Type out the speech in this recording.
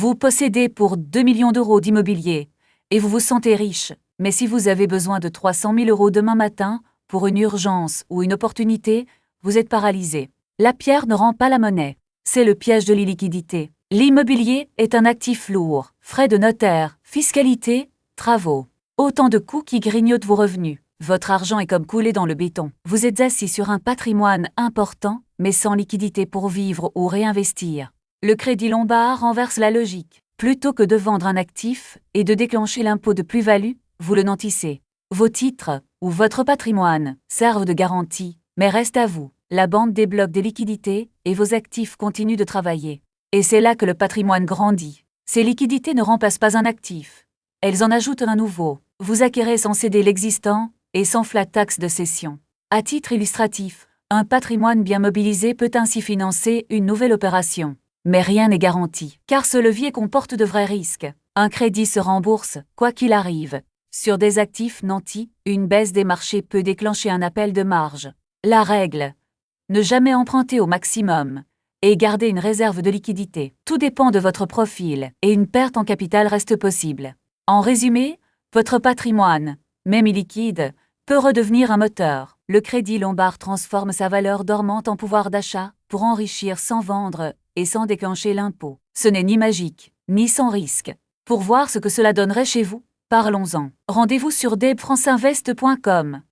Vous possédez pour 2 millions d'euros d'immobilier et vous vous sentez riche, mais si vous avez besoin de 300 000 euros demain matin pour une urgence ou une opportunité, vous êtes paralysé. La pierre ne rend pas la monnaie. C'est le piège de l'illiquidité. L'immobilier est un actif lourd. Frais de notaire, fiscalité, travaux. Autant de coûts qui grignotent vos revenus. Votre argent est comme coulé dans le béton. Vous êtes assis sur un patrimoine important, mais sans liquidité pour vivre ou réinvestir. Le Crédit Lombard renverse la logique. Plutôt que de vendre un actif et de déclencher l'impôt de plus-value, vous le nantissez. Vos titres ou votre patrimoine servent de garantie, mais reste à vous. La banque débloque des liquidités et vos actifs continuent de travailler. Et c'est là que le patrimoine grandit. Ces liquidités ne remplacent pas un actif. Elles en ajoutent un nouveau. Vous acquérez sans céder l'existant et sans flat tax de cession. À titre illustratif, un patrimoine bien mobilisé peut ainsi financer une nouvelle opération. Mais rien n'est garanti, car ce levier comporte de vrais risques. Un crédit se rembourse, quoi qu'il arrive. Sur des actifs nantis, une baisse des marchés peut déclencher un appel de marge. La règle: ne jamais emprunter au maximum et garder une réserve de liquidité. Tout dépend de votre profil et une perte en capital reste possible. En résumé, votre patrimoine, même illiquide, peut redevenir un moteur. Le Crédit Lombard transforme sa valeur dormante en pouvoir d'achat pour enrichir sans vendre et sans déclencher l'impôt. Ce n'est ni magique, ni sans risque. Pour voir ce que cela donnerait chez vous, parlons-en. Rendez-vous sur debfranceinvest.com.